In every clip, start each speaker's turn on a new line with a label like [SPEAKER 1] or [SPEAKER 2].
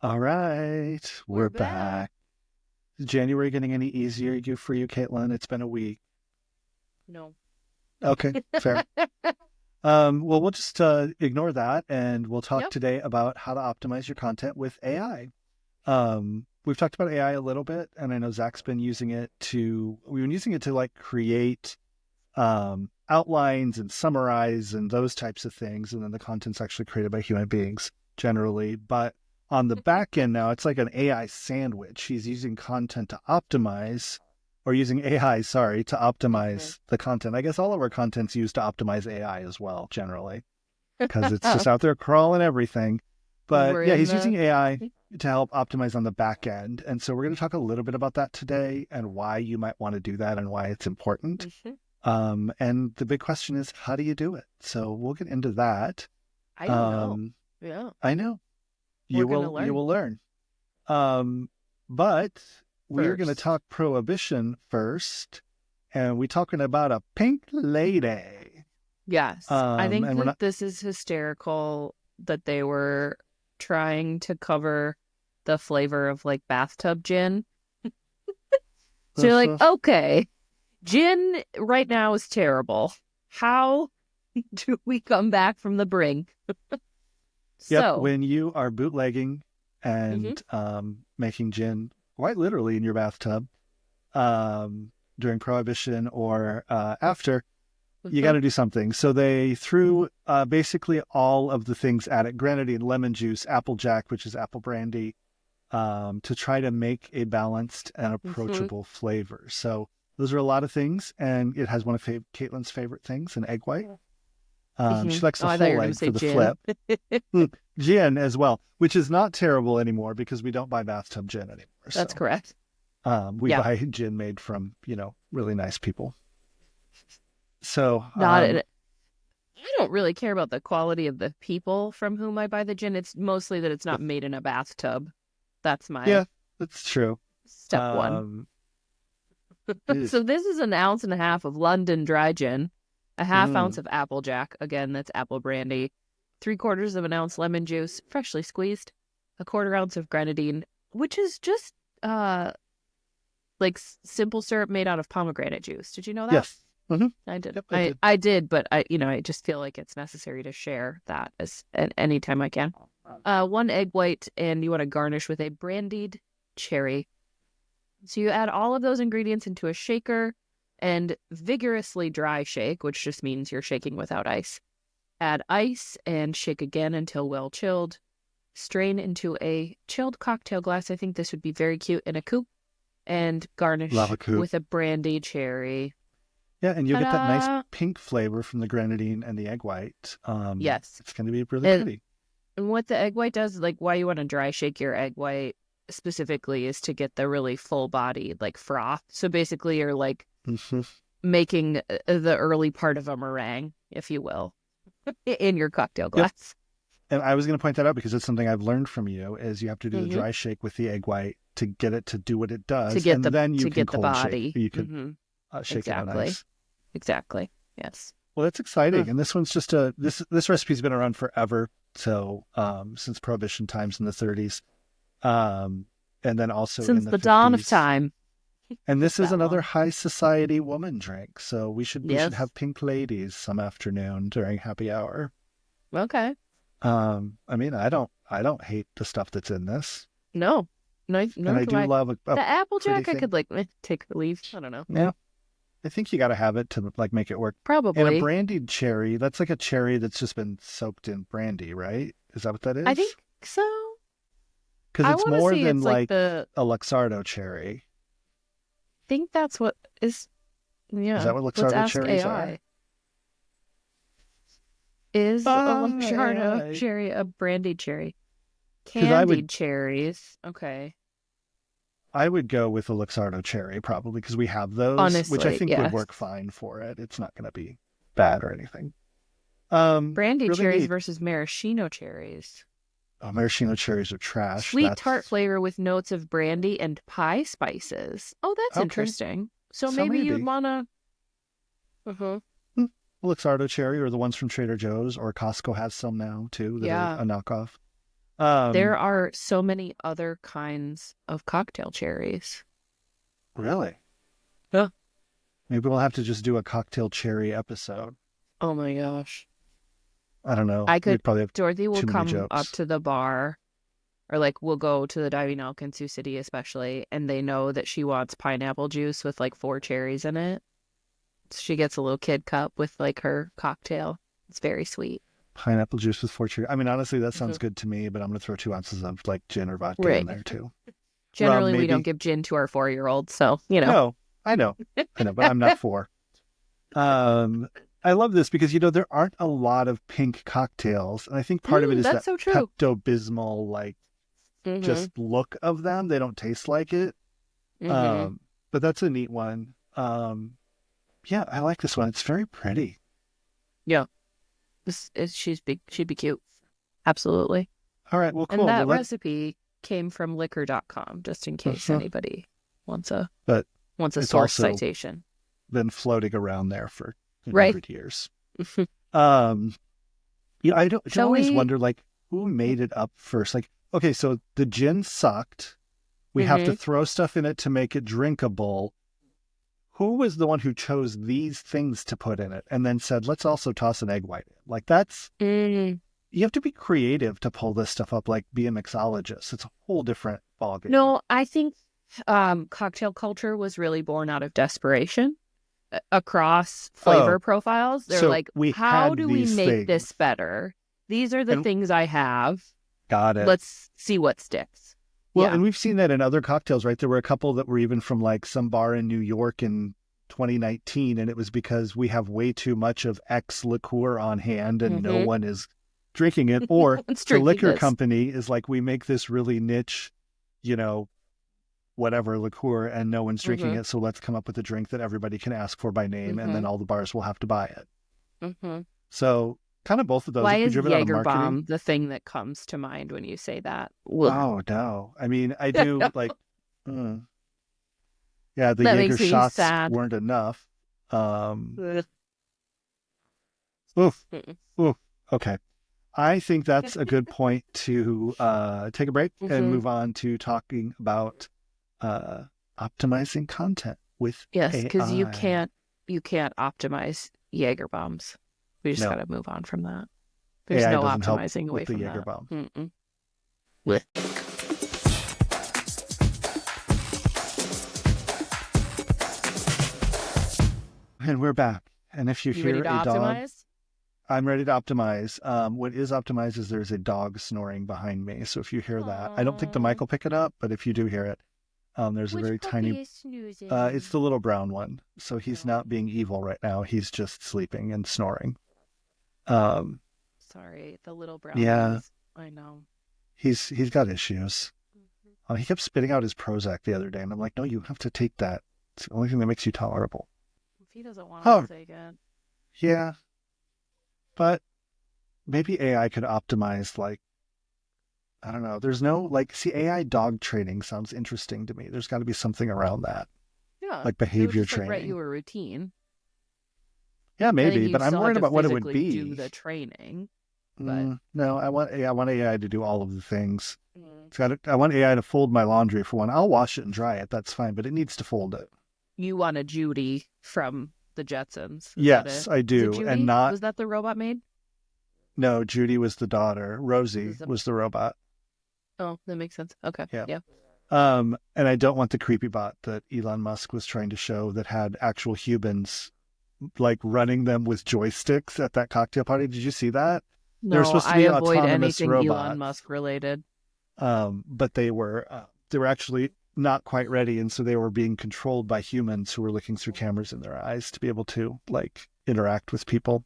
[SPEAKER 1] All right,
[SPEAKER 2] We're
[SPEAKER 1] we're
[SPEAKER 2] back.
[SPEAKER 1] back. Is January getting any easier for you, Caitlin? It's been a week.
[SPEAKER 2] No.
[SPEAKER 1] Okay, fair. Well, we'll just ignore that, and we'll talk
[SPEAKER 2] Yep.
[SPEAKER 1] today about how to optimize your content with AI. We've talked about AI a little bit, and I know Zach's been using it to. We've been using it to like create outlines and summarize and those types of things, and then the content's actually created by human beings generally, but on the back end now, it's like an AI sandwich. He's using content to optimize, or using AI, sorry, to
[SPEAKER 2] hmm
[SPEAKER 1] optimize the content. I guess all of our content's used to optimize AI as well, generally, because it's just out there crawling everything. But
[SPEAKER 2] We're
[SPEAKER 1] yeah,
[SPEAKER 2] in
[SPEAKER 1] he's
[SPEAKER 2] the.
[SPEAKER 1] using AI to help optimize on the back end. And so we're going to talk a little bit about that today and why you might want to do that and why it's important.
[SPEAKER 2] Mhm.
[SPEAKER 1] And the big question is, how do you do it? So we'll get into that.
[SPEAKER 2] I don't know.
[SPEAKER 1] Um,
[SPEAKER 2] Yeah.
[SPEAKER 1] I know
[SPEAKER 2] We're
[SPEAKER 1] you
[SPEAKER 2] gonna
[SPEAKER 1] will
[SPEAKER 2] learn
[SPEAKER 1] learn. Um, but we're going to
[SPEAKER 2] first.
[SPEAKER 1] talk prohibition first, and we're talking about a pink lady.
[SPEAKER 2] Yes. I think
[SPEAKER 1] And we're
[SPEAKER 2] that
[SPEAKER 1] not.
[SPEAKER 2] this is hysterical that they were trying to cover the flavor of like bathtub gin. So you're like, okay, gin right now is terrible. How do we come back from the brink?
[SPEAKER 1] Yep,
[SPEAKER 2] So,
[SPEAKER 1] when you are bootlegging
[SPEAKER 2] hmm
[SPEAKER 1] and making gin quite literally in your bathtub um, during prohibition or after, you got to do something. So they threw basically all of the things at it: grenadine, lemon juice, applejack, which is apple brandy, to try to make a balanced and
[SPEAKER 2] hmm
[SPEAKER 1] approachable flavor. So those are a lot of things, and it has one of Caitlin's favorite things, an egg white.
[SPEAKER 2] hmm
[SPEAKER 1] She likes
[SPEAKER 2] Oh,
[SPEAKER 1] the
[SPEAKER 2] I thought you were
[SPEAKER 1] whole
[SPEAKER 2] going to
[SPEAKER 1] egg
[SPEAKER 2] say
[SPEAKER 1] for the
[SPEAKER 2] gin.
[SPEAKER 1] flip. Gin as well, which is not terrible anymore because we don't buy bathtub gin anymore.
[SPEAKER 2] That's
[SPEAKER 1] So
[SPEAKER 2] correct.
[SPEAKER 1] we
[SPEAKER 2] Yeah.
[SPEAKER 1] buy gin made from really nice people. So
[SPEAKER 2] Not I don't really care about the quality of the people from whom I buy the gin. It's mostly that it's not made in a bathtub. That's my
[SPEAKER 1] yeah, that's true.
[SPEAKER 2] step one.
[SPEAKER 1] Um,
[SPEAKER 2] So
[SPEAKER 1] is,
[SPEAKER 2] this is an ounce and a half of London dry gin, a half ounce
[SPEAKER 1] mm,
[SPEAKER 2] of applejack, again, that's apple brandy, 3/4 of an ounce lemon juice, freshly squeezed, a 1/4 ounce of grenadine, which is just like simple syrup made out of pomegranate juice. Did you know that?
[SPEAKER 1] yes. Hmm.
[SPEAKER 2] I did.
[SPEAKER 1] Yep, I
[SPEAKER 2] I
[SPEAKER 1] did.
[SPEAKER 2] I did, but I just feel like it's necessary to share that as at any time I can. One egg white, and you want to garnish with a brandied cherry. So you add all of those ingredients into a shaker and vigorously dry shake, which just means you're shaking without ice. Add ice and shake again until well chilled. Strain into a chilled cocktail glass. I think this would be very cute in a coupe. And garnish
[SPEAKER 1] Lava coupe.
[SPEAKER 2] with a brandy cherry.
[SPEAKER 1] Yeah, and you'll get that nice
[SPEAKER 2] Ta-da!
[SPEAKER 1] pink flavor from the grenadine and the egg white.
[SPEAKER 2] Yes.
[SPEAKER 1] It's going to be really
[SPEAKER 2] And
[SPEAKER 1] pretty.
[SPEAKER 2] And what the egg white does, like why you want to dry shake your egg white specifically is to get the really full bodied like froth. So basically you're like
[SPEAKER 1] Hmm.
[SPEAKER 2] making the early part of a meringue, if you will, in your cocktail
[SPEAKER 1] Yep.
[SPEAKER 2] glass.
[SPEAKER 1] And I was going to point that out because it's something I've learned from you is you have to do the
[SPEAKER 2] hmm
[SPEAKER 1] dry shake with the egg white to get it to do what it
[SPEAKER 2] To
[SPEAKER 1] does,
[SPEAKER 2] get
[SPEAKER 1] and then you
[SPEAKER 2] to
[SPEAKER 1] can
[SPEAKER 2] get the
[SPEAKER 1] cold shake.
[SPEAKER 2] body.
[SPEAKER 1] You can shake it on
[SPEAKER 2] Exactly.
[SPEAKER 1] ice.
[SPEAKER 2] Exactly. Yes.
[SPEAKER 1] Well, that's
[SPEAKER 2] Ugh.
[SPEAKER 1] exciting. And this one's just this recipe's been around forever. So since Prohibition times in the 30s, and then also in
[SPEAKER 2] Since
[SPEAKER 1] the
[SPEAKER 2] the dawn of
[SPEAKER 1] 50s.
[SPEAKER 2] time.
[SPEAKER 1] And this is
[SPEAKER 2] That
[SPEAKER 1] another
[SPEAKER 2] long.
[SPEAKER 1] high society woman drink. So we should
[SPEAKER 2] Yes.
[SPEAKER 1] have pink ladies some afternoon during happy hour.
[SPEAKER 2] Okay.
[SPEAKER 1] I mean, I don't hate the stuff that's in this,
[SPEAKER 2] No. No,
[SPEAKER 1] and
[SPEAKER 2] nor
[SPEAKER 1] I
[SPEAKER 2] do
[SPEAKER 1] do
[SPEAKER 2] I.
[SPEAKER 1] love a
[SPEAKER 2] The
[SPEAKER 1] pretty
[SPEAKER 2] applejack I
[SPEAKER 1] thing.
[SPEAKER 2] could like take or leave. I don't know.
[SPEAKER 1] Yeah, I think you got to have it to like make it work. And a
[SPEAKER 2] Probably.
[SPEAKER 1] brandied cherry, that's like a cherry that's just been soaked in brandy, right? Is that what that
[SPEAKER 2] I think
[SPEAKER 1] is?
[SPEAKER 2] so.
[SPEAKER 1] Because
[SPEAKER 2] I
[SPEAKER 1] it's
[SPEAKER 2] want to
[SPEAKER 1] more
[SPEAKER 2] see
[SPEAKER 1] than
[SPEAKER 2] it's like
[SPEAKER 1] like
[SPEAKER 2] the
[SPEAKER 1] a Luxardo cherry.
[SPEAKER 2] think that's what is
[SPEAKER 1] Is
[SPEAKER 2] yeah.
[SPEAKER 1] that what
[SPEAKER 2] Let's
[SPEAKER 1] Luxardo
[SPEAKER 2] ask
[SPEAKER 1] cherries are?
[SPEAKER 2] AI. Is a Luxardo
[SPEAKER 1] Bye.
[SPEAKER 2] cherry a brandied cherry?
[SPEAKER 1] Because I would
[SPEAKER 2] Candied cherries. Okay.
[SPEAKER 1] I would go with a Luxardo cherry probably because we have those, which I
[SPEAKER 2] Honestly,
[SPEAKER 1] think would
[SPEAKER 2] yes.
[SPEAKER 1] work fine for it. It's not going to be bad or anything.
[SPEAKER 2] Brandied
[SPEAKER 1] Really
[SPEAKER 2] cherries
[SPEAKER 1] neat.
[SPEAKER 2] versus maraschino cherries.
[SPEAKER 1] Oh, maraschino cherries are trash.
[SPEAKER 2] Sweet tart
[SPEAKER 1] That's
[SPEAKER 2] flavor with notes of brandy and pie spices. Oh, that's
[SPEAKER 1] okay.
[SPEAKER 2] interesting. So
[SPEAKER 1] So
[SPEAKER 2] maybe you'd
[SPEAKER 1] maybe
[SPEAKER 2] wanna. Uh-huh.
[SPEAKER 1] hmm, Luxardo cherry or the ones from Trader Joe's or Costco has some now too that are
[SPEAKER 2] Yeah.
[SPEAKER 1] a knockoff.
[SPEAKER 2] There are so many other kinds of cocktail cherries.
[SPEAKER 1] Really?
[SPEAKER 2] Yeah.
[SPEAKER 1] Maybe we'll have to just do a cocktail cherry episode.
[SPEAKER 2] Oh my gosh.
[SPEAKER 1] I don't know. We'd probably have
[SPEAKER 2] Dorothy will
[SPEAKER 1] too many
[SPEAKER 2] come up
[SPEAKER 1] jokes.
[SPEAKER 2] to the bar, or like we'll go to the Diving Elk in Sioux City especially, and they know that she wants pineapple juice with like 4 cherries in it. So she gets a little kid cup with like her cocktail. It's very sweet.
[SPEAKER 1] Pineapple juice with 4 cherry. I mean, honestly, that sounds
[SPEAKER 2] Mhm.
[SPEAKER 1] good to me, but I'm going to throw 2 ounces of like gin or vodka in
[SPEAKER 2] Right.
[SPEAKER 1] there too.
[SPEAKER 2] Generally,
[SPEAKER 1] Rum,
[SPEAKER 2] we don't
[SPEAKER 1] maybe.
[SPEAKER 2] give gin to our 4-year-olds, so
[SPEAKER 1] No, I know, but I'm not 4. I love this because, there aren't a lot of pink cocktails. And I think part of it is
[SPEAKER 2] That's
[SPEAKER 1] that
[SPEAKER 2] so true.
[SPEAKER 1] Pepto-Bismol, like, just look of them. They don't taste like it. But that's a neat one. Yeah, I like this one. It's very pretty.
[SPEAKER 2] Yeah. She'd be cute. Absolutely.
[SPEAKER 1] All right, well, cool.
[SPEAKER 2] And that
[SPEAKER 1] Well,
[SPEAKER 2] recipe came from liquor.com, just in case anybody wants a
[SPEAKER 1] but
[SPEAKER 2] source
[SPEAKER 1] also
[SPEAKER 2] citation.
[SPEAKER 1] been floating around there for 100 years. I don't always wonder, like, who made it up first. Like, okay, so the gin sucked. We have to throw stuff in it to make it drinkable. Who was the one who chose these things to put in it and then said, let's also toss an egg white in? Like, that's, you have to be creative to pull this stuff up, like be a mixologist. It's a whole different ballgame.
[SPEAKER 2] No, I think cocktail culture was really born out of desperation across flavor profiles. They're
[SPEAKER 1] so
[SPEAKER 2] like,
[SPEAKER 1] we
[SPEAKER 2] how
[SPEAKER 1] had
[SPEAKER 2] do we
[SPEAKER 1] these
[SPEAKER 2] make this
[SPEAKER 1] things.
[SPEAKER 2] better? These are the
[SPEAKER 1] And-
[SPEAKER 2] things I have.
[SPEAKER 1] Got it.
[SPEAKER 2] Let's see what sticks.
[SPEAKER 1] Well, and we've seen that in other cocktails, right? There were a couple that were even from like some bar in New York in 2019, and it was because we have way too much of X liqueur on hand and no one is drinking it. Or the liquor company is like, we make this really niche, whatever liqueur, and no one's drinking it. So let's come up with a drink that everybody can ask for by name, and then all the bars will have to buy it. So kind of both of those.
[SPEAKER 2] Why is Jagerbomb the thing that comes to mind when you say that?
[SPEAKER 1] Oh, no. I mean, I do like, yeah, the
[SPEAKER 2] that
[SPEAKER 1] Jaeger shots
[SPEAKER 2] sad.
[SPEAKER 1] weren't enough. Okay. I think that's a good point to take a break and move on to talking about optimizing content with
[SPEAKER 2] AI. Yes, because you can't optimize Jaeger bombs. We just got to move on from that. There's
[SPEAKER 1] AI
[SPEAKER 2] no
[SPEAKER 1] doesn't help
[SPEAKER 2] optimizing away
[SPEAKER 1] with the
[SPEAKER 2] from
[SPEAKER 1] Jaeger
[SPEAKER 2] that.
[SPEAKER 1] bomb. And we're back. And if you hear
[SPEAKER 2] ready to
[SPEAKER 1] a dog,
[SPEAKER 2] optimize?
[SPEAKER 1] I'm ready to optimize. What is optimized is there's a dog snoring behind me. So if you hear that, I don't think the mic will pick it up, but if you do hear it, there's a very tiny. It's the little brown one. So he's not being evil right now. He's just sleeping and snoring.
[SPEAKER 2] Sorry, the little brown. Yeah, I know.
[SPEAKER 1] He's got issues. He kept spitting out his Prozac the other day, and I'm like, no, you have to take that. It's the only thing that makes you tolerable.
[SPEAKER 2] If he doesn't want to take it.
[SPEAKER 1] Yeah. But maybe AI could optimize, like, I don't know. There's no, like, AI dog training sounds interesting to me. There's got to be something around that.
[SPEAKER 2] Yeah.
[SPEAKER 1] Like behavior
[SPEAKER 2] training.
[SPEAKER 1] Write
[SPEAKER 2] you a routine.
[SPEAKER 1] Yeah, maybe, but I'm worried about what it would be.
[SPEAKER 2] Do the training.
[SPEAKER 1] But... No, I want AI to do all of the things. I want AI to fold my laundry for one. I'll wash it and dry it. That's fine, but it needs to fold it.
[SPEAKER 2] You want a Judy from the Jetsons?
[SPEAKER 1] Yes, I do. And not...
[SPEAKER 2] Was that the robot maid?
[SPEAKER 1] No, Judy was the daughter. Rosie was the robot.
[SPEAKER 2] Oh, that makes sense. Okay. Yeah.
[SPEAKER 1] And I don't want the creepy bot that Elon Musk was trying to show that had actual humans like running them with joysticks at that cocktail party. Did you see that?
[SPEAKER 2] No,
[SPEAKER 1] they were supposed to be
[SPEAKER 2] I avoid
[SPEAKER 1] autonomous
[SPEAKER 2] anything
[SPEAKER 1] robots,
[SPEAKER 2] Elon Musk related.
[SPEAKER 1] But they were actually not quite ready, and so they were being controlled by humans who were looking through cameras in their eyes to be able to like interact with people.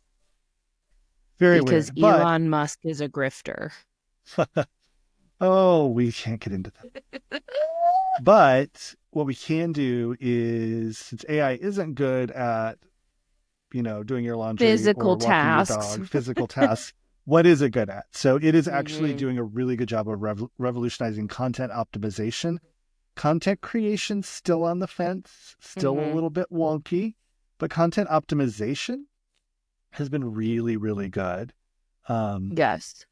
[SPEAKER 1] Very
[SPEAKER 2] because
[SPEAKER 1] weird. Because
[SPEAKER 2] Elon Musk is a grifter.
[SPEAKER 1] Oh, we can't get into that. But what we can do is, since AI isn't good at, doing your laundry,
[SPEAKER 2] physical
[SPEAKER 1] or walking
[SPEAKER 2] tasks,
[SPEAKER 1] your dog, physical tasks, what is it good at? So it is actually doing a really good job of revolutionizing content optimization. Content creation still on the fence, still a little bit wonky, but content optimization has been really, really good.
[SPEAKER 2] Yes.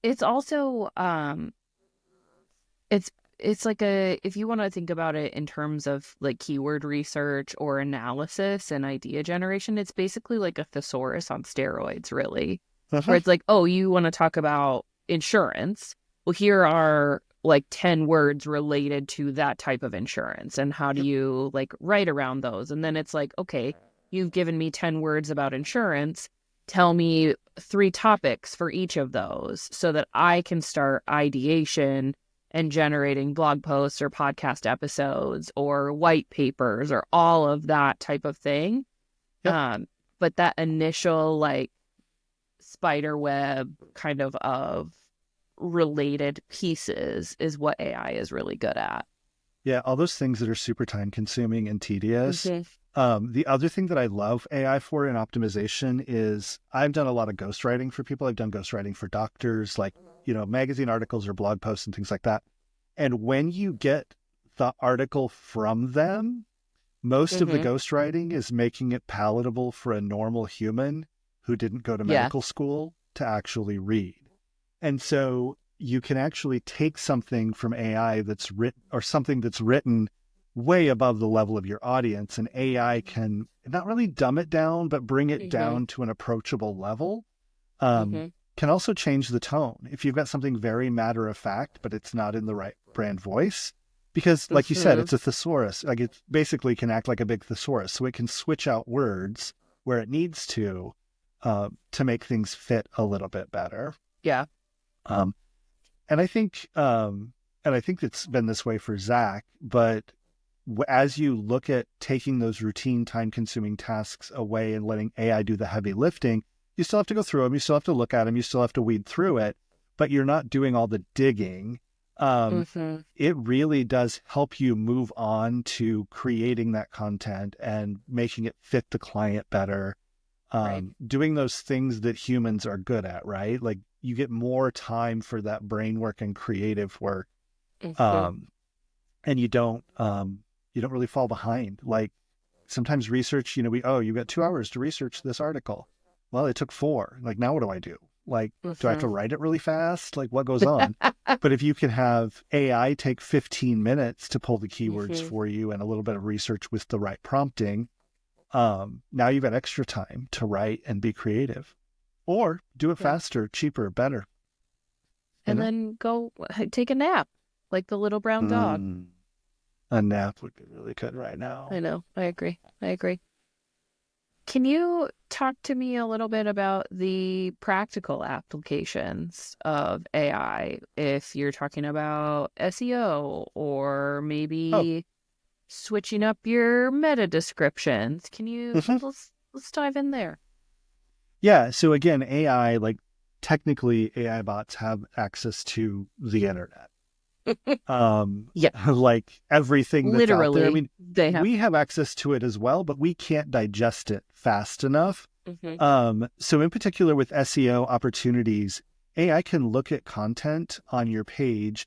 [SPEAKER 2] it's also it's it's like if you want to think about it in terms of like keyword research or analysis and idea generation, it's basically like a thesaurus on steroids, really. Where
[SPEAKER 1] Uh-huh.
[SPEAKER 2] it's like, oh, you want to talk about insurance? Well, here are like 10 words related to that type of insurance, and how do
[SPEAKER 1] Yep.
[SPEAKER 2] you like write around those? And then it's like, okay, you've given me 10 words about insurance. Tell me 3 topics for each of those so that I can start ideation and generating blog posts or podcast episodes or white papers or all of that type of thing.
[SPEAKER 1] Yep.
[SPEAKER 2] But that initial like spider web kind of related pieces is what AI is really good at.
[SPEAKER 1] Yeah, all those things that are super time consuming and tedious.
[SPEAKER 2] Mm-hmm.
[SPEAKER 1] The other thing that I love AI for in optimization is I've done a lot of ghostwriting for people. I've done ghostwriting for doctors, like, magazine articles or blog posts and things like that. And when you get the article from them, most of the
[SPEAKER 2] Mm-hmm.
[SPEAKER 1] ghostwriting is making it palatable for a normal human who didn't go to
[SPEAKER 2] Yeah.
[SPEAKER 1] medical school to actually read. And so you can actually take something from AI that's written or something that's written way above the level of your audience, and AI can not really dumb it down, but bring it
[SPEAKER 2] Mm-hmm.
[SPEAKER 1] down to an approachable level. Um,
[SPEAKER 2] Mm-hmm.
[SPEAKER 1] can also change the tone. If you've got something very matter of fact, but it's not in the right brand voice, because like you said,
[SPEAKER 2] Mm-hmm.
[SPEAKER 1] it's a thesaurus. Like it basically can act like a big thesaurus. So it can switch out words where it needs to make things fit a little bit better.
[SPEAKER 2] Yeah.
[SPEAKER 1] Um, and I think, it's been this way for Zach, but as you look at taking those routine time consuming tasks away and letting AI do the heavy lifting, you still have to go through them. You still have to look at them. You still have to weed through it, but you're not doing all the digging.
[SPEAKER 2] Mm-hmm.
[SPEAKER 1] It really does help you move on to creating that content and making it fit the client better.
[SPEAKER 2] Right.
[SPEAKER 1] Doing those things that humans are good at, right? Like you get more time for that brain work and creative work.
[SPEAKER 2] Mm-hmm.
[SPEAKER 1] Um, and you don't really fall behind. Like sometimes research, you got 2 hours to research this article. Well, it took 4. Like now what do I do? Like, do I have to
[SPEAKER 2] Mm-hmm.
[SPEAKER 1] write it really fast? Like what goes on? But if you can have AI take 15 minutes to pull the keywords
[SPEAKER 2] Mm-hmm.
[SPEAKER 1] for you and a little bit of research with the right prompting, now you've got extra time to write and be creative, or do it
[SPEAKER 2] Yeah.
[SPEAKER 1] faster, cheaper, better, you
[SPEAKER 2] And
[SPEAKER 1] know?
[SPEAKER 2] then go take a nap like the little brown dog.
[SPEAKER 1] Mm, a nap would be really good right
[SPEAKER 2] I
[SPEAKER 1] now.
[SPEAKER 2] know. I agree. I agree. Can you talk to me a little bit about the practical applications of AI if you're talking about SEO or
[SPEAKER 1] Oh,
[SPEAKER 2] maybe switching up your meta descriptions? Can you
[SPEAKER 1] mhm.
[SPEAKER 2] let's dive in there.
[SPEAKER 1] Yeah. So again, AI, like technically AI bots have access to the internet.
[SPEAKER 2] Yeah,
[SPEAKER 1] Like everything that's out there. I
[SPEAKER 2] literally
[SPEAKER 1] mean,
[SPEAKER 2] they have.
[SPEAKER 1] we have access to it as well, but we can't digest it fast enough.
[SPEAKER 2] Hmm.
[SPEAKER 1] So in particular with SEO opportunities, AI can look at content on your page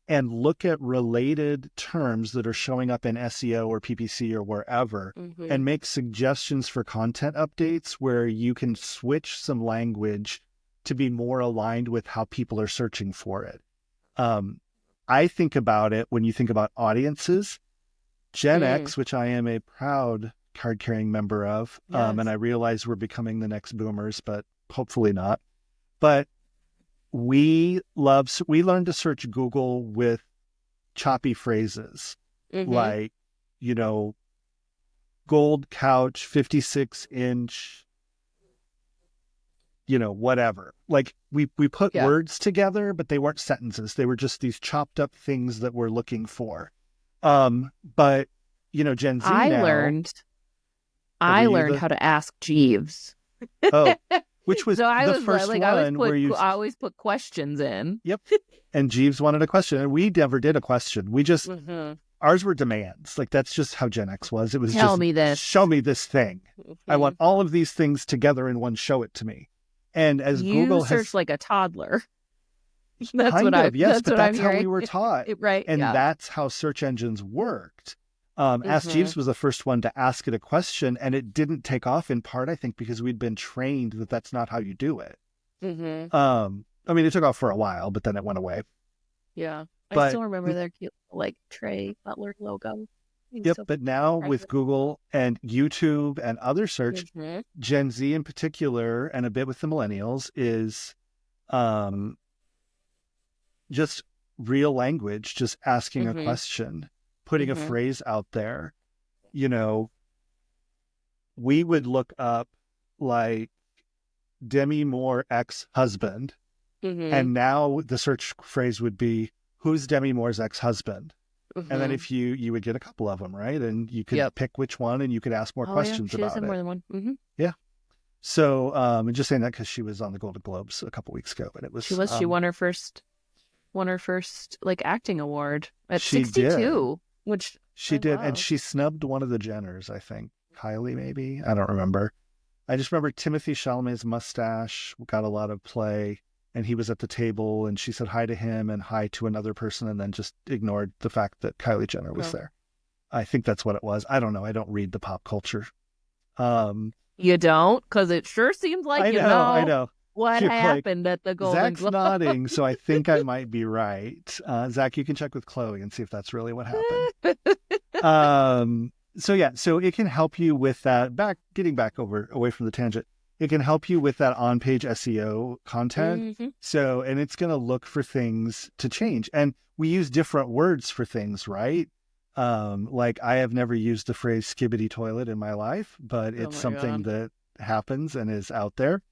[SPEAKER 1] and look at related terms that are showing up in SEO or PPC or wherever
[SPEAKER 2] Hmm.
[SPEAKER 1] and make suggestions for content updates where you can switch some language to be more aligned with how people are searching for it. Um, I think about it when you think about audiences, Gen
[SPEAKER 2] Mm,
[SPEAKER 1] X, which I am a proud card carrying member of, and
[SPEAKER 2] yes.
[SPEAKER 1] I realize we're becoming the next boomers, but hopefully not. But we learned to search Google with choppy phrases
[SPEAKER 2] Hmm.
[SPEAKER 1] like, you know, gold couch, 56-inch, whatever. Like we put
[SPEAKER 2] Yeah.
[SPEAKER 1] words together, but they weren't sentences. They were just these chopped up things that we're looking for. But Gen Z
[SPEAKER 2] I
[SPEAKER 1] now,
[SPEAKER 2] learned
[SPEAKER 1] were
[SPEAKER 2] I
[SPEAKER 1] you
[SPEAKER 2] learned
[SPEAKER 1] the
[SPEAKER 2] how to ask Jeeves.
[SPEAKER 1] oh, which was
[SPEAKER 2] So I
[SPEAKER 1] the
[SPEAKER 2] was
[SPEAKER 1] first
[SPEAKER 2] like, I always
[SPEAKER 1] one
[SPEAKER 2] put
[SPEAKER 1] where you
[SPEAKER 2] I always put questions in.
[SPEAKER 1] yep. And Jeeves wanted a question, and we never did a question. We just
[SPEAKER 2] Hmm.
[SPEAKER 1] ours were demands. Like that's just how Gen X was. It was
[SPEAKER 2] Tell
[SPEAKER 1] just
[SPEAKER 2] me
[SPEAKER 1] show
[SPEAKER 2] this.
[SPEAKER 1] me this thing. I
[SPEAKER 2] Hmm.
[SPEAKER 1] want all of these things together in one. Show it to me. And as
[SPEAKER 2] You
[SPEAKER 1] Google
[SPEAKER 2] search
[SPEAKER 1] has
[SPEAKER 2] like a toddler.
[SPEAKER 1] kind of, yes,
[SPEAKER 2] That's
[SPEAKER 1] but
[SPEAKER 2] what I'm
[SPEAKER 1] that's how we
[SPEAKER 2] hearing.
[SPEAKER 1] were taught,
[SPEAKER 2] Right?
[SPEAKER 1] and
[SPEAKER 2] Yeah.
[SPEAKER 1] that's how search engines worked. Ask
[SPEAKER 2] Hmm.
[SPEAKER 1] Jeeves was the first one to ask it a question, and it didn't take off in part, I think, because we'd been trained that that's not how you do it.
[SPEAKER 2] Hmm.
[SPEAKER 1] I mean, it took off for a while, but then it went away.
[SPEAKER 2] Yeah. I
[SPEAKER 1] But
[SPEAKER 2] still remember their cute, like, Trey Butler logo. Being
[SPEAKER 1] yep,
[SPEAKER 2] so
[SPEAKER 1] but now with
[SPEAKER 2] private.
[SPEAKER 1] Google and YouTube and other search,
[SPEAKER 2] Mm-hmm.
[SPEAKER 1] Gen Z in particular, and a bit with the millennials, is um, just real language, just asking a
[SPEAKER 2] Mm-hmm.
[SPEAKER 1] question, putting a
[SPEAKER 2] Mm-hmm.
[SPEAKER 1] phrase out there. You know, we would look up like Demi Moore ex-husband,
[SPEAKER 2] Mm-hmm.
[SPEAKER 1] and now the search phrase would be, who's Demi Moore's ex-husband? And then
[SPEAKER 2] Mm-hmm.
[SPEAKER 1] if you would get a couple of them, right? And you could
[SPEAKER 2] Yep.
[SPEAKER 1] pick which one and you could ask more
[SPEAKER 2] Oh yeah,
[SPEAKER 1] questions
[SPEAKER 2] she does
[SPEAKER 1] about
[SPEAKER 2] have more
[SPEAKER 1] it.
[SPEAKER 2] than one. Mm-hmm.
[SPEAKER 1] Yeah. So, and just saying that because she was on the Golden Globes a couple weeks ago, and it
[SPEAKER 2] She
[SPEAKER 1] was,
[SPEAKER 2] was. She won her first like acting award at
[SPEAKER 1] she did.
[SPEAKER 2] 62, which
[SPEAKER 1] She
[SPEAKER 2] I
[SPEAKER 1] did. And
[SPEAKER 2] love.
[SPEAKER 1] she snubbed one of the Jenners, I think. Kylie, maybe? I don't remember. I just remember Timothy Chalamet's mustache got a lot of play, and he was at the table, and she said hi to him and hi to another person, and then just ignored the fact that Kylie Jenner was
[SPEAKER 2] Oh.
[SPEAKER 1] there. I think that's what it was. I don't know. I don't read the pop culture. Um,
[SPEAKER 2] You don't? Because it sure seems like you
[SPEAKER 1] I
[SPEAKER 2] know
[SPEAKER 1] know.
[SPEAKER 2] what
[SPEAKER 1] You're like,
[SPEAKER 2] happened at the Golden
[SPEAKER 1] Zach's
[SPEAKER 2] Globe.
[SPEAKER 1] nodding, so I think I might be right. Zach, you can check with Chloe and see if that's really what happened. So yeah, so it can help you with that. Getting back away from the tangent. It can help you with that on-page SEO content.
[SPEAKER 2] Mm-hmm.
[SPEAKER 1] So, and it's going to look for things to change. And we use different words for things, right? Like I have never used the phrase skibbity toilet in my life, but
[SPEAKER 2] Oh
[SPEAKER 1] it's
[SPEAKER 2] my
[SPEAKER 1] something
[SPEAKER 2] god.
[SPEAKER 1] that happens and is out there.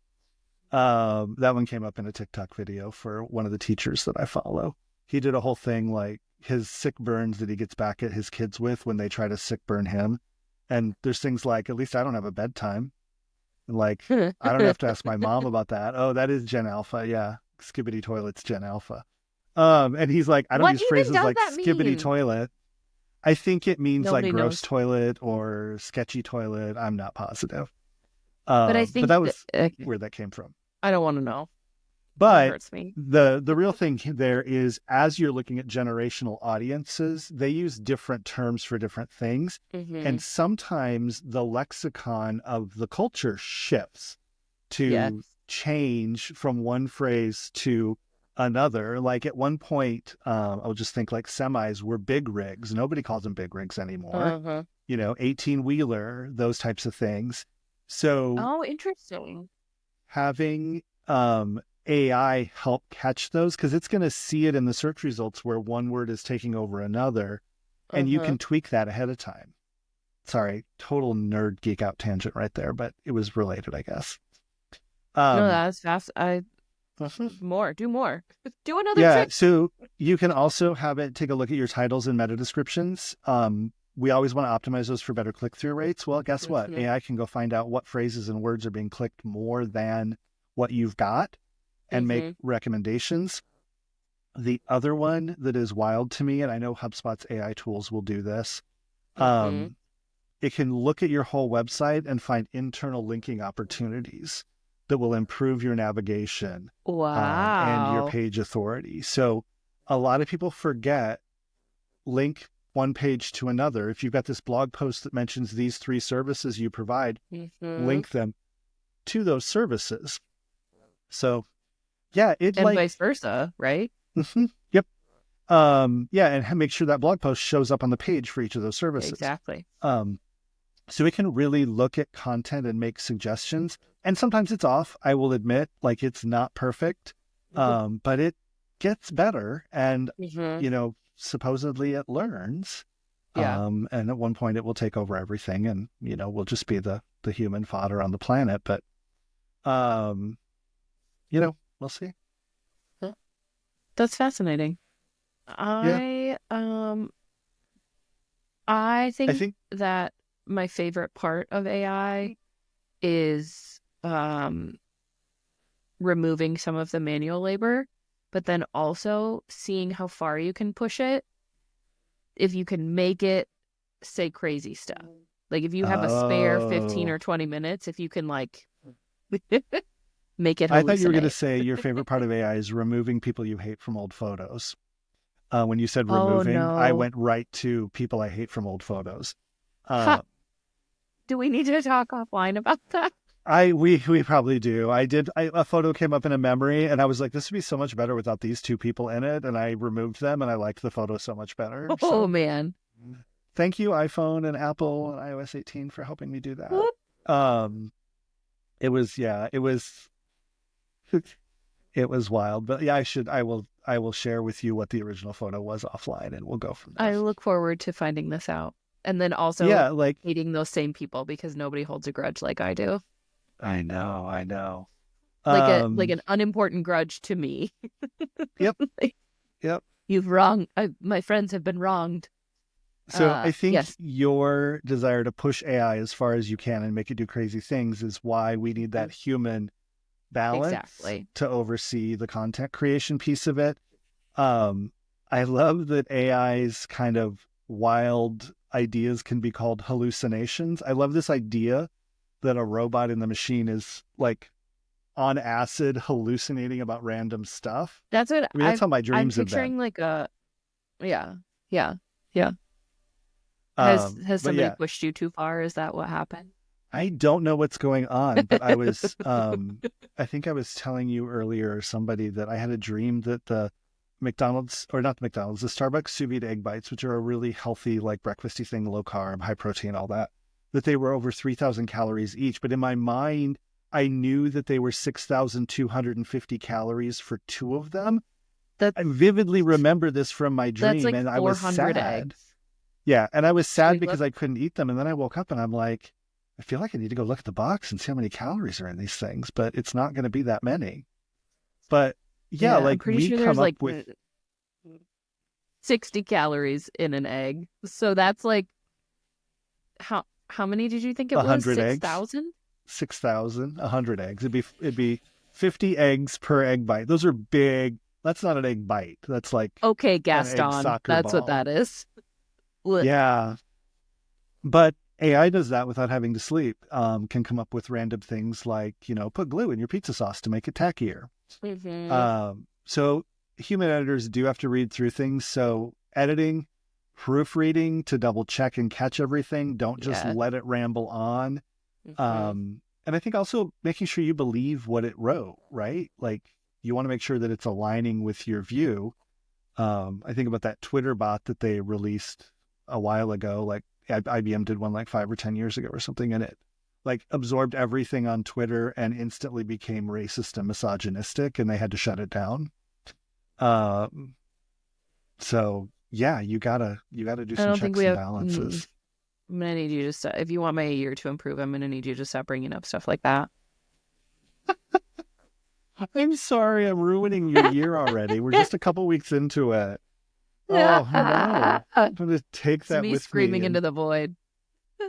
[SPEAKER 1] That one came up in a TikTok video for one of the teachers that I follow. He did a whole thing like his sick burns that he gets back at his kids with when they try to sick burn him. And there's things like, at least I don't have a bedtime. Like, I don't have to ask my mom about that. Oh, that is Gen Alpha. Yeah. Skibbity toilet's Gen Alpha. And he's like, I don't
[SPEAKER 2] What
[SPEAKER 1] use
[SPEAKER 2] even
[SPEAKER 1] phrases
[SPEAKER 2] does
[SPEAKER 1] like
[SPEAKER 2] that
[SPEAKER 1] skibbity
[SPEAKER 2] mean?
[SPEAKER 1] toilet. I think it means like
[SPEAKER 2] Nobody
[SPEAKER 1] gross
[SPEAKER 2] knows.
[SPEAKER 1] toilet or sketchy toilet. I'm not positive.
[SPEAKER 2] But I
[SPEAKER 1] But
[SPEAKER 2] think
[SPEAKER 1] that
[SPEAKER 2] that
[SPEAKER 1] was where that came from.
[SPEAKER 2] I don't want to know. That
[SPEAKER 1] But
[SPEAKER 2] hurts me.
[SPEAKER 1] the real thing there is, as you're looking at generational audiences, they use different terms for different things.
[SPEAKER 2] Mm-hmm.
[SPEAKER 1] And sometimes the lexicon of the culture shifts
[SPEAKER 2] Yes.
[SPEAKER 1] to change from one phrase to another. Like at one point, I'll just think like semis were big rigs. Nobody calls them big rigs anymore.
[SPEAKER 2] Uh-huh.
[SPEAKER 1] 18 wheeler, those types of things. So
[SPEAKER 2] Oh, interesting.
[SPEAKER 1] having AI help catch those, because it's going to see it in the search results where one word is taking over another, and you
[SPEAKER 2] Uh-huh.
[SPEAKER 1] can tweak that ahead of time. Sorry, total nerd geek out tangent right there, but it was related, I guess.
[SPEAKER 2] No,
[SPEAKER 1] Um,
[SPEAKER 2] that's fast. Do more. Do another
[SPEAKER 1] yeah,
[SPEAKER 2] trick.
[SPEAKER 1] so you can also have it take a look at your titles and meta descriptions. We always want to optimize those for better click-through rates. Well, guess what?
[SPEAKER 2] Mm-hmm.
[SPEAKER 1] AI can go find out what phrases and words are being clicked more than what you've got and make
[SPEAKER 2] Mm-hmm.
[SPEAKER 1] recommendations. The other one that is wild to me, and I know HubSpot's AI tools will do this,
[SPEAKER 2] Mm-hmm.
[SPEAKER 1] it can look at your whole website and find internal linking opportunities that will improve your navigation and your
[SPEAKER 2] Wow.
[SPEAKER 1] page authority. So a lot of people forget link one page to another. If you've got this blog post that mentions these 3 services you provide,
[SPEAKER 2] Mm-hmm.
[SPEAKER 1] link them to those services. So yeah, it
[SPEAKER 2] And
[SPEAKER 1] like,
[SPEAKER 2] vice versa, right?
[SPEAKER 1] yep. Yeah, and make sure that blog post shows up on the page for each of those services.
[SPEAKER 2] Exactly.
[SPEAKER 1] So it can really look at content and make suggestions. And sometimes it's off, I will admit, like it's not perfect, but it gets better. And,
[SPEAKER 2] Mm-hmm.
[SPEAKER 1] supposedly it learns.
[SPEAKER 2] Yeah.
[SPEAKER 1] And at one point it will take over everything and, we'll just be the human fodder on the planet. But, um, we'll see.
[SPEAKER 2] That's fascinating.
[SPEAKER 1] Yeah.
[SPEAKER 2] I
[SPEAKER 1] I
[SPEAKER 2] think
[SPEAKER 1] think,
[SPEAKER 2] that my favorite part of AI is removing some of the manual labor, but then also seeing how far you can push it if you can make it say crazy stuff. Like if you have a spare 15
[SPEAKER 1] oh,
[SPEAKER 2] or 20 minutes, if you can like make it
[SPEAKER 1] I thought you were going to
[SPEAKER 2] hallucinate.
[SPEAKER 1] say your favorite part of AI is removing people you hate from old photos. When you said
[SPEAKER 2] Oh
[SPEAKER 1] removing, I
[SPEAKER 2] no.
[SPEAKER 1] went right to people I hate from old photos.
[SPEAKER 2] Ha,
[SPEAKER 1] Uh,
[SPEAKER 2] do we need to talk offline about that?
[SPEAKER 1] We probably do. A photo came up in a memory and I was like, this would be so much better without these two people in it. And I removed them and I liked the photo so much better.
[SPEAKER 2] Oh
[SPEAKER 1] So
[SPEAKER 2] man.
[SPEAKER 1] thank you, iPhone and Apple and iOS 18 for helping me do that.
[SPEAKER 2] Whoop.
[SPEAKER 1] It was, yeah, it was, it was wild, but yeah, I will share with you what the original photo was offline and we'll go from there.
[SPEAKER 2] I look forward to finding this out. And then also
[SPEAKER 1] Yeah, like,
[SPEAKER 2] hating those same people because nobody holds a grudge like I do.
[SPEAKER 1] I know.
[SPEAKER 2] Like an unimportant grudge to me.
[SPEAKER 1] Yep.
[SPEAKER 2] Like,
[SPEAKER 1] Yep.
[SPEAKER 2] you've wronged my friends have been wronged.
[SPEAKER 1] So I think
[SPEAKER 2] yes.
[SPEAKER 1] your desire to push AI as far as you can and make it do crazy things is why we need that human balance
[SPEAKER 2] Exactly.
[SPEAKER 1] to oversee the content creation piece of it. I love that AI's kind of wild ideas can be called hallucinations. I love this idea that a robot in the machine is like on acid hallucinating about random stuff.
[SPEAKER 2] That's what
[SPEAKER 1] I mean, that's how my dreams
[SPEAKER 2] I'm
[SPEAKER 1] have
[SPEAKER 2] picturing
[SPEAKER 1] been.
[SPEAKER 2] like a yeah. Has
[SPEAKER 1] But
[SPEAKER 2] somebody
[SPEAKER 1] yeah,
[SPEAKER 2] pushed you too far? Is that what happened?
[SPEAKER 1] I don't know what's going on, but I was, I think I was telling you earlier, or somebody, that I had a dream that the McDonald's, or not the McDonald's, the Starbucks sous vide egg bites, which are a really healthy, like breakfasty thing, low carb, high protein, all that they were over 3,000 calories each. But in my mind, I knew that they were 6,250 calories for two of them.
[SPEAKER 2] That
[SPEAKER 1] I vividly remember this from my
[SPEAKER 2] that's
[SPEAKER 1] dream,
[SPEAKER 2] like
[SPEAKER 1] and I was
[SPEAKER 2] 400
[SPEAKER 1] sad.
[SPEAKER 2] eggs.
[SPEAKER 1] Yeah, and I was
[SPEAKER 2] Should
[SPEAKER 1] sad
[SPEAKER 2] we
[SPEAKER 1] because
[SPEAKER 2] look?
[SPEAKER 1] I couldn't eat them. And then I woke up and I'm like, I feel like I need to go look at the box and see how many calories are in these things, but it's not going to be that many. But yeah,
[SPEAKER 2] Yeah, I'm
[SPEAKER 1] like
[SPEAKER 2] pretty
[SPEAKER 1] we
[SPEAKER 2] sure
[SPEAKER 1] come
[SPEAKER 2] there's
[SPEAKER 1] up
[SPEAKER 2] like
[SPEAKER 1] with
[SPEAKER 2] 60 calories in an egg. So that's like how many did you think it was?
[SPEAKER 1] 100 eggs,
[SPEAKER 2] 6,000?
[SPEAKER 1] 6,000, 100 eggs. It'd be 50 eggs per egg bite. Those are big. That's not an egg bite. That's like
[SPEAKER 2] Okay,
[SPEAKER 1] an egg
[SPEAKER 2] Gaston.
[SPEAKER 1] soccer
[SPEAKER 2] That's what
[SPEAKER 1] ball.
[SPEAKER 2] that is. Blech.
[SPEAKER 1] Yeah, but AI does that without having to sleep. Can come up with random things like, put glue in your pizza sauce to make it tackier.
[SPEAKER 2] Mhm.
[SPEAKER 1] So human editors do have to read through things. So editing, proofreading to double check and catch everything. Don't just
[SPEAKER 2] Yeah.
[SPEAKER 1] let it ramble on.
[SPEAKER 2] Mhm.
[SPEAKER 1] And I think also making sure you believe what it wrote, right? Like you want to make sure that it's aligning with your view. I think about that Twitter bot that they released a while ago, like IBM did one like 5 or 10 years ago or something, and it like absorbed everything on Twitter and instantly became racist and misogynistic, and they had to shut it down. Um, so yeah, you gotta do
[SPEAKER 2] I
[SPEAKER 1] some
[SPEAKER 2] don't think
[SPEAKER 1] checks
[SPEAKER 2] we
[SPEAKER 1] and
[SPEAKER 2] have.
[SPEAKER 1] balances.
[SPEAKER 2] I'm gonna need you to stop. If you want my year to improve, I'm gonna need you to stop bringing up stuff like that.
[SPEAKER 1] I'm sorry, I'm ruining your year already. We're just a couple weeks into it. Oh no. I'm gonna take
[SPEAKER 2] It's
[SPEAKER 1] that
[SPEAKER 2] me
[SPEAKER 1] with me
[SPEAKER 2] screaming
[SPEAKER 1] and
[SPEAKER 2] into the void.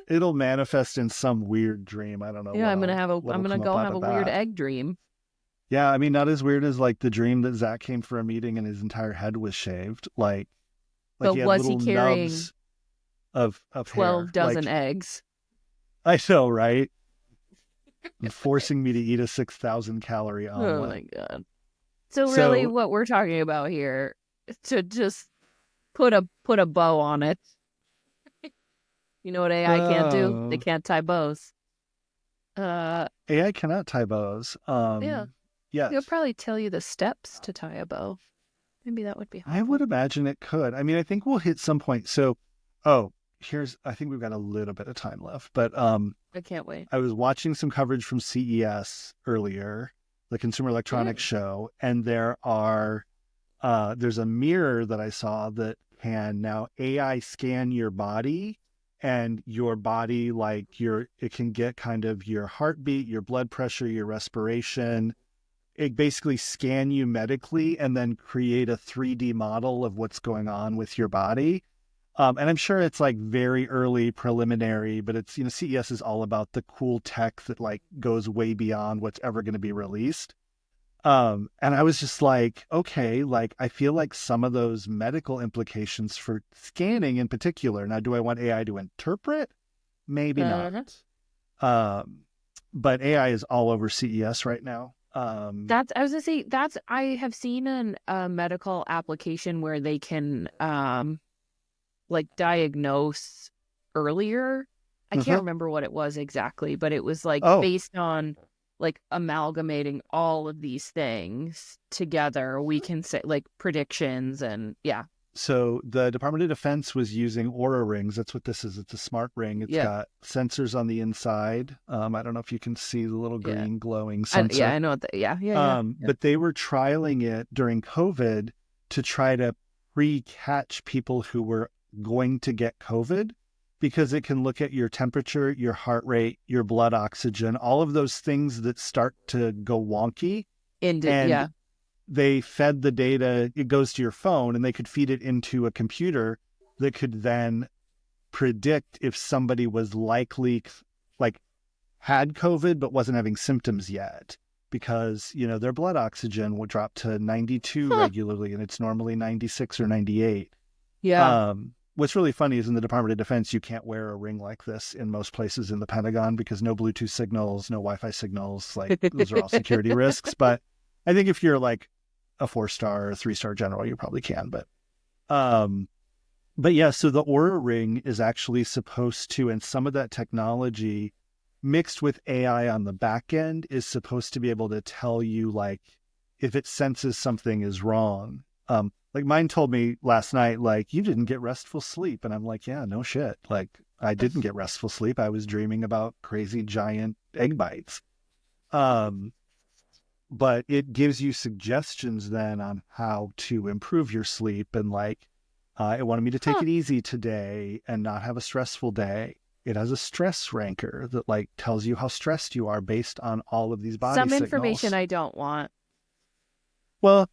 [SPEAKER 1] it'll manifest in some weird dream. I don't know
[SPEAKER 2] Yeah, I'm
[SPEAKER 1] what'll
[SPEAKER 2] gonna
[SPEAKER 1] come up
[SPEAKER 2] go
[SPEAKER 1] out
[SPEAKER 2] have a
[SPEAKER 1] of
[SPEAKER 2] weird
[SPEAKER 1] that.
[SPEAKER 2] egg dream.
[SPEAKER 1] Yeah, I mean, not as weird as like the dream that Zach came for a meeting and his entire head was shaved. Like
[SPEAKER 2] But
[SPEAKER 1] he had
[SPEAKER 2] was he
[SPEAKER 1] little
[SPEAKER 2] carrying
[SPEAKER 1] nubs of
[SPEAKER 2] 12
[SPEAKER 1] hair.
[SPEAKER 2] dozen
[SPEAKER 1] Like
[SPEAKER 2] eggs?
[SPEAKER 1] I know, right? And forcing me to eat a 6,000 calorie
[SPEAKER 2] Oh
[SPEAKER 1] omelet.
[SPEAKER 2] my god. So really
[SPEAKER 1] So
[SPEAKER 2] what we're talking about here is to just put a bow on it. You know what AI can't do? They
[SPEAKER 1] uh,
[SPEAKER 2] can't tie bows. Uh
[SPEAKER 1] AI cannot tie bows.
[SPEAKER 2] yeah. They'll
[SPEAKER 1] Yet.
[SPEAKER 2] probably tell you the steps to tie a bow. Maybe that would be
[SPEAKER 1] I would
[SPEAKER 2] helpful.
[SPEAKER 1] imagine it could. I mean, I think we'll hit some point. So, I think we've got a little bit of time left, but
[SPEAKER 2] I can't wait.
[SPEAKER 1] I was watching some coverage from CES earlier, the Consumer Electronics
[SPEAKER 2] Mm.
[SPEAKER 1] Show, and there's a mirror that I saw that can now AI scan your body and your body, like it can get kind of your heartbeat, your blood pressure, your respiration. It basically scan you medically and then create a 3D model of what's going on with your body. And I'm sure it's like very early preliminary, but it's, CES is all about the cool tech that like goes way beyond what's ever going to be released. And I was just like, okay, like I feel like some of those medical implications for scanning in particular. Now, do I want AI to interpret? Maybe not.
[SPEAKER 2] Uh-huh.
[SPEAKER 1] Um, but AI is all over CES right now.
[SPEAKER 2] That's I was gonna say that's I have seen a medical application where they can like diagnose earlier I can't remember what it was exactly, but it was like
[SPEAKER 1] Oh,
[SPEAKER 2] based on like amalgamating all of these things together, we can say like predictions and yeah.
[SPEAKER 1] so the Department of Defense was using Aura rings. That's what this is. It's a smart ring. It's
[SPEAKER 2] Yeah.
[SPEAKER 1] got sensors on the inside. I don't know if you can see the little
[SPEAKER 2] Yeah.
[SPEAKER 1] green glowing sensor.
[SPEAKER 2] I know what yeah.
[SPEAKER 1] But they were trialing it during COVID to try to pre-catch people who were going to get COVID because it can look at your temperature, your heart rate, your blood oxygen, all of those things that start to go wonky. And
[SPEAKER 2] Yeah.
[SPEAKER 1] they fed the data, it goes to your phone, and they could feed it into a computer that could then predict if somebody was likely, like, had COVID but wasn't having symptoms yet, because their blood oxygen would drop to 92
[SPEAKER 2] Huh.
[SPEAKER 1] regularly, and it's normally 96 or 98.
[SPEAKER 2] Yeah.
[SPEAKER 1] What's really funny is in the Department of Defense, you can't wear a ring like this in most places in the Pentagon because no Bluetooth signals, no Wi-Fi signals, like those are all security risks. But I think if you're like a 4-star or a 3-star general, you probably can. But yeah, so the Aura ring is actually supposed to, and some of that technology mixed with AI on the back end is supposed to be able to tell you like if it senses something is wrong. Like mine told me last night, like, you didn't get restful sleep. And I'm like, yeah, no shit. Like, I didn't get restful sleep. I was dreaming about crazy giant egg bites. But it gives you suggestions then on how to improve your sleep. And like, it wanted me to take it easy today and not have a stressful day. It has a stress ranker that like tells you how stressed you are based on all of these body
[SPEAKER 2] Some
[SPEAKER 1] signals.
[SPEAKER 2] information I don't want.
[SPEAKER 1] Well,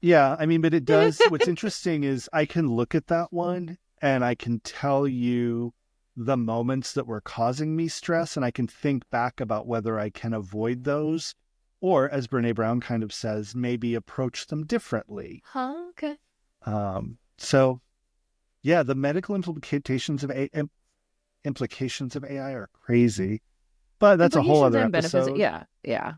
[SPEAKER 1] yeah, I mean, but it does. What's interesting is I can look at that one and I can tell you the moments that were causing me stress, and I can think back about whether I can avoid those, or as Brene Brown kind of says, maybe approach them differently.
[SPEAKER 2] Okay.
[SPEAKER 1] So yeah, the medical implications of AI are crazy, but that's a whole
[SPEAKER 2] Implications
[SPEAKER 1] other
[SPEAKER 2] and benefits.
[SPEAKER 1] episode.
[SPEAKER 2] Yeah.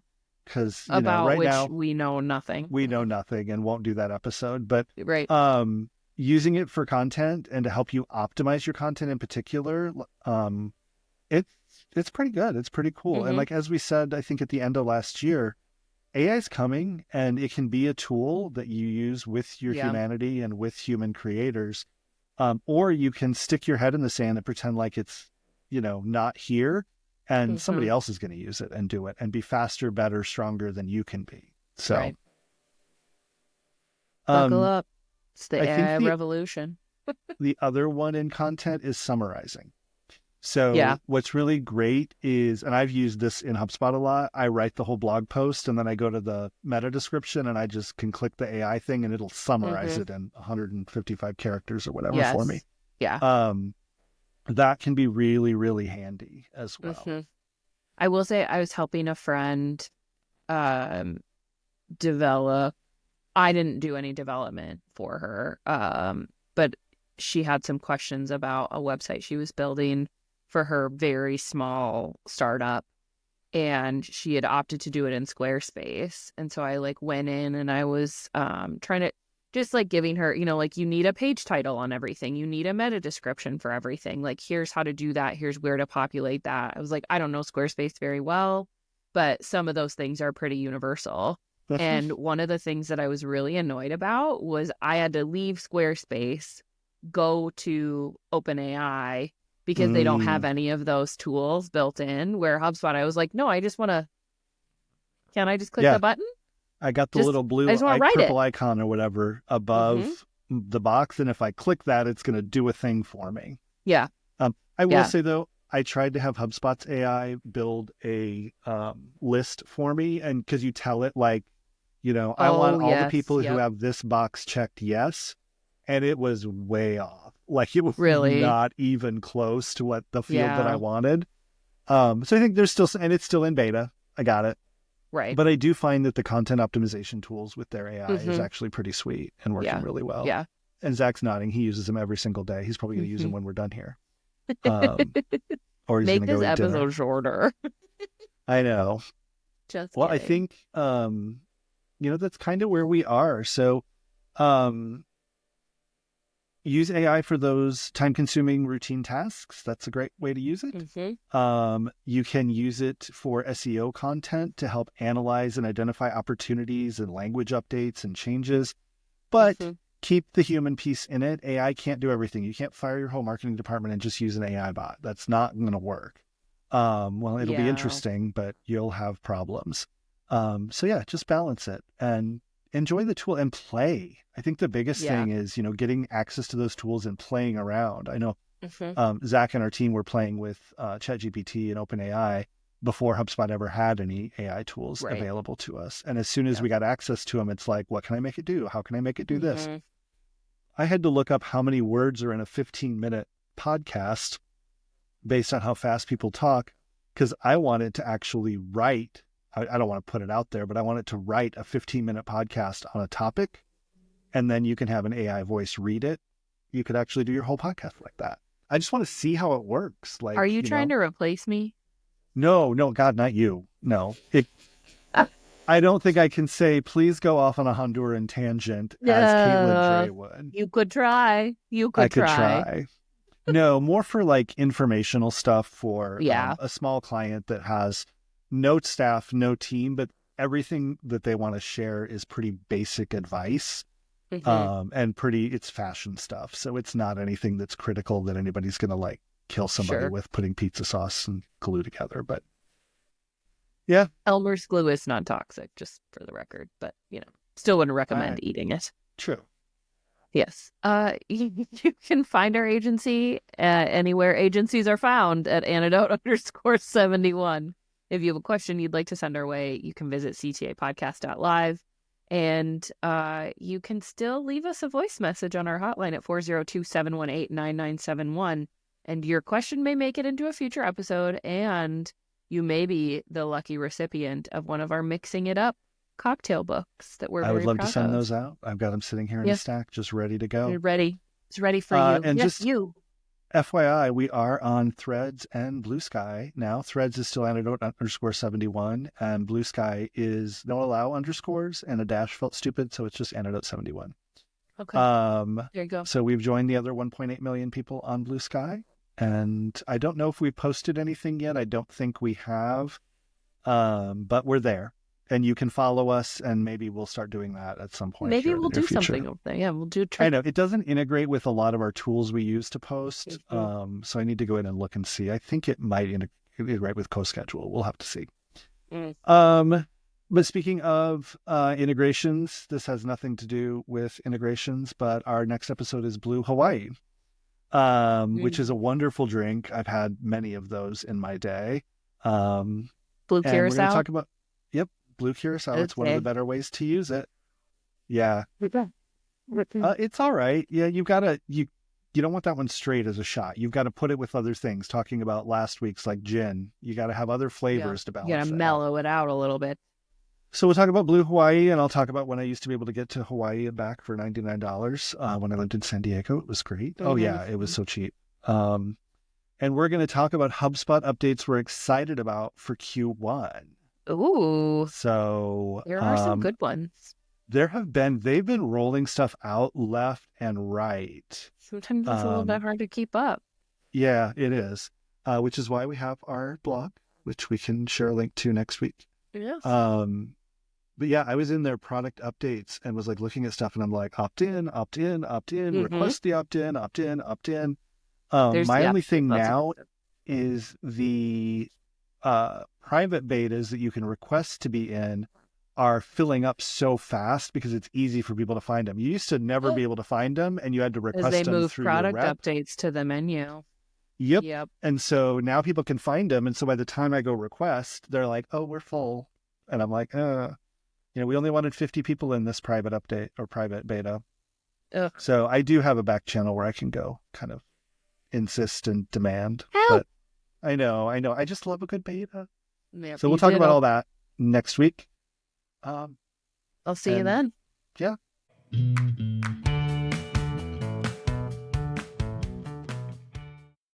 [SPEAKER 1] Because
[SPEAKER 2] About
[SPEAKER 1] right
[SPEAKER 2] which
[SPEAKER 1] now
[SPEAKER 2] we know nothing.
[SPEAKER 1] we know nothing and won't do that episode. But
[SPEAKER 2] Right.
[SPEAKER 1] using it for content and to help you optimize your content in particular, it's pretty good. It's pretty cool. And like as we said, I think at the end of last year, AI is coming, and it can be a tool that you use with your humanity and with human creators. Or you can stick your head in the sand and pretend like it's, not here, and somebody else is going to use it and do it and be faster, better, stronger than you can be. So,
[SPEAKER 2] right. Buckle up. It's the AI revolution.
[SPEAKER 1] The other one in content is summarizing. So what's really great is, and I've used this in HubSpot a lot, I write the whole blog post and then I go to the meta description and I just can click the AI thing and it'll summarize it in 155 characters or whatever for me.
[SPEAKER 2] Yeah.
[SPEAKER 1] That can be really, really handy as well.
[SPEAKER 2] I will say I was helping a friend develop. I didn't do any development for her, but she had some questions about a website she was building for her very small startup, and she had opted to do it in Squarespace. And so I like went in and I was trying to just like giving her, like you need a page title on everything. You need a meta description for everything. Like here's how to do that. Here's where to populate that. I was like, I don't know Squarespace very well, but some of those things are pretty universal. And one of the things that I was really annoyed about was I had to leave Squarespace, go to OpenAI, because they don't have any of those tools built in, where HubSpot, I was like, no, I just want to, can I just click the button?
[SPEAKER 1] I got the little blue purple icon or whatever above the box. And if I click that, it's going to do a thing for me.
[SPEAKER 2] Yeah.
[SPEAKER 1] I will say though, I tried to have HubSpot's AI build a list for me. And because you tell it like, I want all the people who have this box checked yes. And it was way off. Like it was not even close to what the field that I wanted. So I think there's still, and it's still in beta. I got it.
[SPEAKER 2] Right.
[SPEAKER 1] But I do find that the content optimization tools with their AI is actually pretty sweet and working really well.
[SPEAKER 2] Yeah.
[SPEAKER 1] And Zach's nodding. He uses them every single day. He's probably going to use them when we're done here. Or he's going to go eat
[SPEAKER 2] episode
[SPEAKER 1] dinner.
[SPEAKER 2] Shorter.
[SPEAKER 1] I know.
[SPEAKER 2] Just
[SPEAKER 1] well,
[SPEAKER 2] kidding.
[SPEAKER 1] I think, that's kind of where we are. So, use AI for those time-consuming routine tasks. That's a great way to use it. You can use it for SEO content to help analyze and identify opportunities and language updates and changes, but keep the human piece in it. AI can't do everything. You can't fire your whole marketing department and just use an AI bot. That's not going to work. Well, it'll be interesting, but you'll have problems. So yeah, just balance it and enjoy the tool and play. I think the biggest thing is, getting access to those tools and playing around. I know Zach and our team were playing with ChatGPT and OpenAI before HubSpot ever had any AI tools available to us. And as soon as we got access to them, it's like, what can I make it do? How can I make it do this? I had to look up how many words are in a 15-minute podcast based on how fast people talk, because I wanted to actually write. I don't want to put it out there, but I wanted to write a 15-minute podcast on a topic, and then you can have an AI voice read it. You could actually do your whole podcast like that. I just want to see how it works. Like,
[SPEAKER 2] are you trying to replace me?
[SPEAKER 1] No, God, not you. No. I don't think I can say, please go off on a Honduran tangent as Caitlin Dre would.
[SPEAKER 2] You could try.
[SPEAKER 1] I could try. No, more for like informational stuff for a small client that has no staff, no team, but everything that they want to share is pretty basic advice and it's fashion stuff. So it's not anything that's critical that anybody's going to like kill somebody with putting pizza sauce and glue together. But yeah.
[SPEAKER 2] Elmer's glue is not toxic, just for the record, but still wouldn't recommend eating it.
[SPEAKER 1] True.
[SPEAKER 2] Yes. You can find our agency anywhere agencies are found at Antidote_71. If you have a question you'd like to send our way, you can visit ctapodcast.live, and you can still leave us a voice message on our hotline at 402-718-9971, and your question may make it into a future episode, and you may be the lucky recipient of one of our Mixing It Up cocktail books that we're very proud of.
[SPEAKER 1] I would love to send those out. I've got them sitting here in a stack, just ready to go.
[SPEAKER 2] You're ready. It's ready for you.
[SPEAKER 1] And
[SPEAKER 2] just you.
[SPEAKER 1] FYI, we are on Threads and Blue Sky now. Threads is still Antidote_71, and Blue Sky is don't allow underscores, and a dash felt stupid, so it's just Antidote_71.
[SPEAKER 2] Okay. There you go.
[SPEAKER 1] So we've joined the other 1.8 million people on Blue Sky, and I don't know if we posted anything yet. I don't think we have, but we're there. And you can follow us, and maybe we'll start doing that at some point.
[SPEAKER 2] Maybe we'll do something over there. Yeah, we'll do.
[SPEAKER 1] I know it doesn't integrate with a lot of our tools we use to post, so I need to go in and look and see. I think it might integrate with CoSchedule. We'll have to see. But speaking of integrations, this has nothing to do with integrations, but our next episode is Blue Hawaii, which is a wonderful drink. I've had many of those in my day.
[SPEAKER 2] Blue
[SPEAKER 1] Curacao.
[SPEAKER 2] Curacao.
[SPEAKER 1] We're going to talk about Blue Curacao. It's one of the better ways to use it. Yeah. It's all right. Yeah, you don't want that one straight as a shot. You've got to put it with other things. Talking about last week's like gin, you got to have other flavors to balance.
[SPEAKER 2] You got to mellow it out a little bit.
[SPEAKER 1] So we'll talk about Blue Hawaii, and I'll talk about when I used to be able to get to Hawaii and back for $99 when I lived in San Diego. It was great. Oh yeah, it was so cheap. And we're going to talk about HubSpot updates we're excited about for Q1.
[SPEAKER 2] Ooh.
[SPEAKER 1] So
[SPEAKER 2] there are some good ones.
[SPEAKER 1] They've been rolling stuff out left and right.
[SPEAKER 2] Sometimes it's a little bit hard to keep up.
[SPEAKER 1] Yeah, it is. Which is why we have our blog, which we can share a link to next week.
[SPEAKER 2] Yes.
[SPEAKER 1] But yeah, I was in their product updates and was like looking at stuff, and I'm like, opt in, request the opt in. My only thing now is the private betas that you can request to be in are filling up so fast because it's easy for people to find them. You used to never be able to find them, and you had to request them through your rep.
[SPEAKER 2] They move product updates to the menu.
[SPEAKER 1] Yep. And so now people can find them, and so by the time I go request, they're like, "Oh, we're full," and I'm like, we only wanted 50 people in this private update or private beta."
[SPEAKER 2] Ugh.
[SPEAKER 1] So I do have a back channel where I can go kind of insist and demand.
[SPEAKER 2] Help.
[SPEAKER 1] But I know. I just love a good beta.
[SPEAKER 2] Yep,
[SPEAKER 1] so we'll talk about all that next week.
[SPEAKER 2] I'll see you then.
[SPEAKER 1] Yeah.